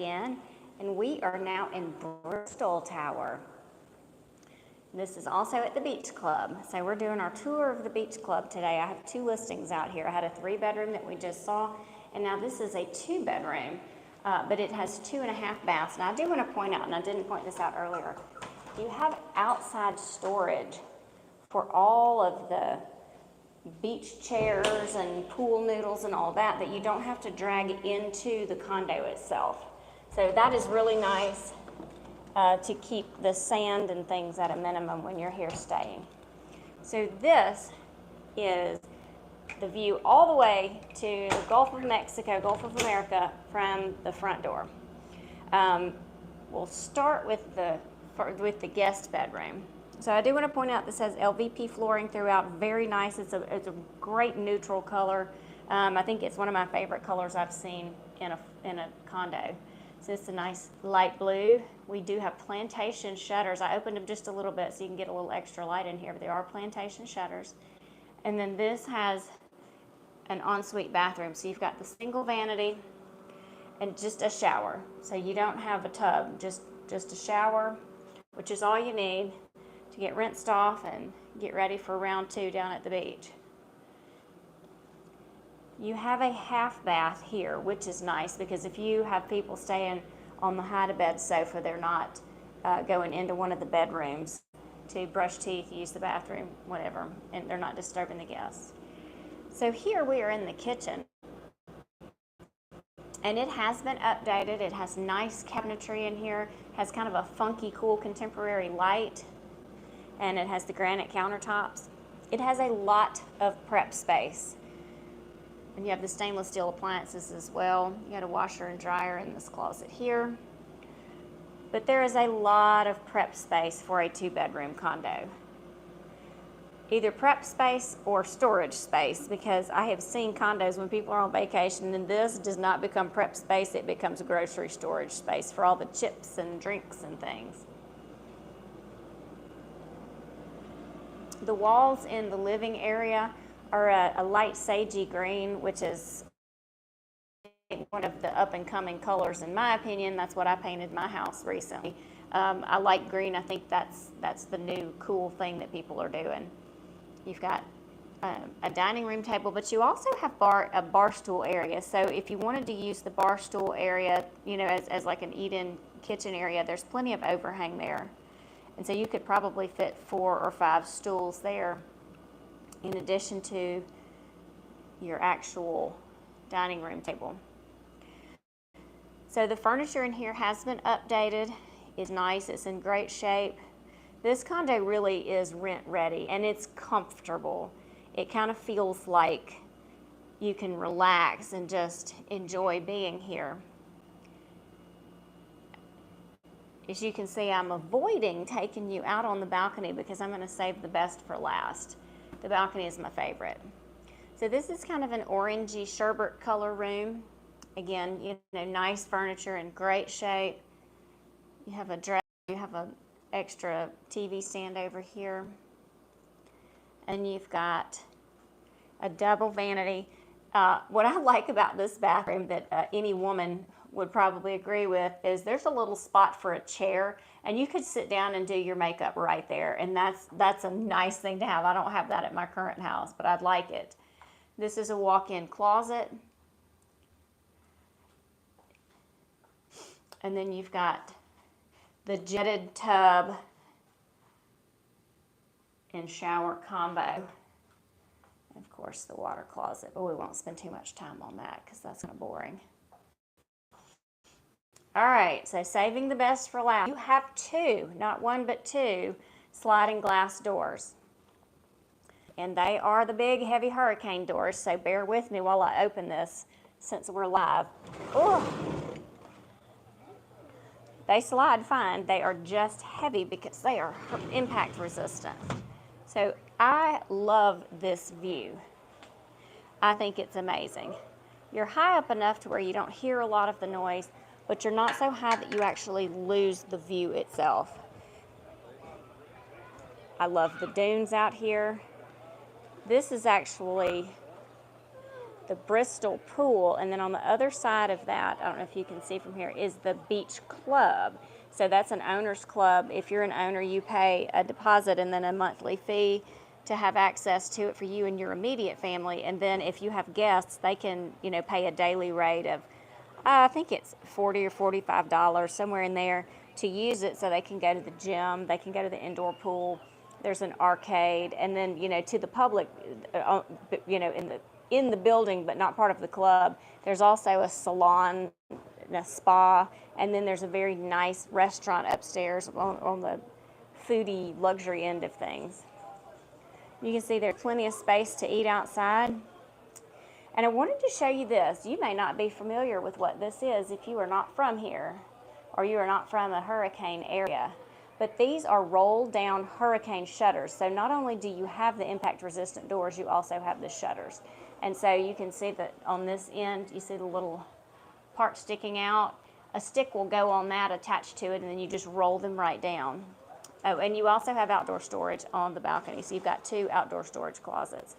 again, and we are now in Bristol Tower. This is also at the Beach Club. So we're doing our tour of the Beach Club today. I have 2 listings out here. I had a 3-bedroom that we just saw, and now this is a 2-bedroom, but it has 2.5 baths. And I do want to point out, and I didn't point this out earlier, you have outside storage for all of the beach chairs and pool noodles and all that you don't have to drag into the condo itself. So that is really nice to keep the sand and things at a minimum when you're here staying. So this is the view all the way to the Gulf of Mexico, Gulf of America from the front door. We'll start with the guest bedroom. So I do want to point out this has LVP flooring throughout, very nice. It's a great neutral color. I think it's one of my favorite colors I've seen in a condo. So it's a nice light blue. We do have plantation shutters. I opened them just a little bit so you can get a little extra light in here, but there are plantation shutters. And then this has an ensuite bathroom. So you've got the single vanity and just a shower. So you don't have a tub, just a shower, which is all you need to get rinsed off and get ready for round 2 down at the beach. You have a half bath here, which is nice because if you have people staying on the hide-a-bed sofa, they're not going into one of the bedrooms to brush teeth, use the bathroom, whatever, and they're not disturbing the guests. So here we are in the kitchen. And it has been updated. It has nice cabinetry in here, has kind of a funky, cool, contemporary light, and it has the granite countertops. It has a lot of prep space. And you have the stainless steel appliances as well. You got a washer and dryer in this closet here. But there is a lot of prep space for a 2-bedroom condo. Either prep space or storage space, because I have seen condos when people are on vacation and this does not become prep space, it becomes grocery storage space for all the chips and drinks and things. The walls in the living area are a light sagey green, which is one of the up-and-coming colors in my opinion. That's what I painted my house recently. I like green. I think that's the new cool thing that people are doing. You've got a dining room table, but you also have a bar stool area. So if you wanted to use the bar stool area, you know, as like an eat-in kitchen area, there's plenty of overhang there. And so you could probably fit 4 or 5 stools there in addition to your actual dining room table. So the furniture in here has been updated. It's nice. It's in great shape. This condo really is rent ready and it's comfortable. It kind of feels like you can relax and just enjoy being here. As you can see, I'm avoiding taking you out on the balcony because I'm going to save the best for last. The balcony is my favorite. So this is kind of an orangey sherbet color room. Again, you know, nice furniture in great shape. You have a dresser, you have an extra TV stand over here. And you've got a double vanity. What I like about this bathroom that any woman would probably agree with is there's a little spot for a chair and you could sit down and do your makeup right there, and that's a nice thing to have. I don't have that at my current house, but I'd like it. This is a walk-in closet, and then you've got the jetted tub and shower combo, and of course the water closet, but we won't spend too much time on that because that's kind of boring. All right, so saving the best for last. You have 2, not 1 but 2, sliding glass doors. And they are the big heavy hurricane doors, so bear with me while I open this since we're live. Ooh. They slide fine. They are just heavy because they are impact resistant. So I love this view. I think it's amazing. You're high up enough to where you don't hear a lot of the noise, but you're not so high that you actually lose the view itself. I love the dunes out here. This is actually the Bristol pool, and then on the other side of that, I don't know if you can see from here, is the beach club. So that's an owner's club. If you're an owner, you pay a deposit and then a monthly fee to have access to it for you and your immediate family. And then if you have guests, they can, pay a daily rate of, I think it's $40 or $45, somewhere in there, to use it so they can go to the gym, they can go to the indoor pool. There's an arcade, and then, to the public, in the building, but not part of the club, there's also a salon and a spa, and then there's a very nice restaurant upstairs on the foodie luxury end of things. You can see there's plenty of space to eat outside. And I wanted to show you this. You may not be familiar with what this is if you are not from here or you are not from a hurricane area. But these are rolled down hurricane shutters. So not only do you have the impact resistant doors, you also have the shutters. And so you can see that on this end, you see the little part sticking out. A stick will go on that attached to it, and then you just roll them right down. Oh, and you also have outdoor storage on the balcony. So you've got 2 outdoor storage closets.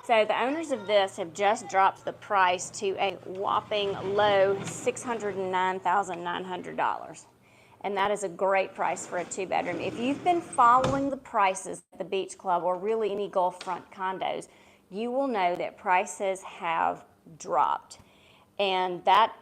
So the owners of this have just dropped the price to a whopping low $609,900. And that is a great price for a 2-bedroom. If you've been following the prices at the Beach Club or really any Gulf front condos, you will know that prices have dropped. And that,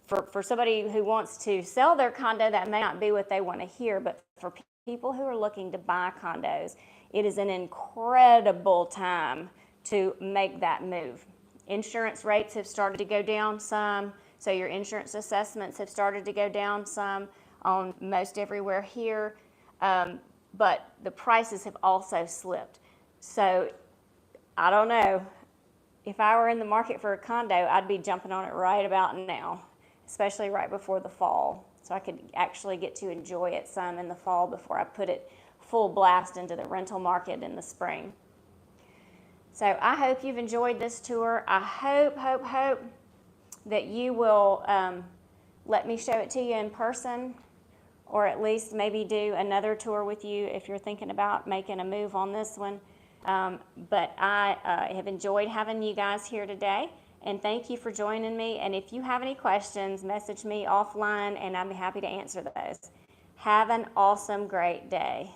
for somebody who wants to sell their condo, that may not be what they want to hear, but for people who are looking to buy condos, it is an incredible time to make that move. Insurance rates have started to go down some, so your insurance assessments have started to go down some on most everywhere here, but the prices have also slipped. So I don't know, if I were in the market for a condo, I'd be jumping on it right about now, especially right before the fall, so I could actually get to enjoy it some in the fall before I put it full blast into the rental market in the spring. So I hope you've enjoyed this tour. I hope that you will let me show it to you in person, or at least maybe do another tour with you if you're thinking about making a move on this one. But I have enjoyed having you guys here today, and thank you for joining me. And if you have any questions, message me offline, and I'd be happy to answer those. Have an awesome, great day.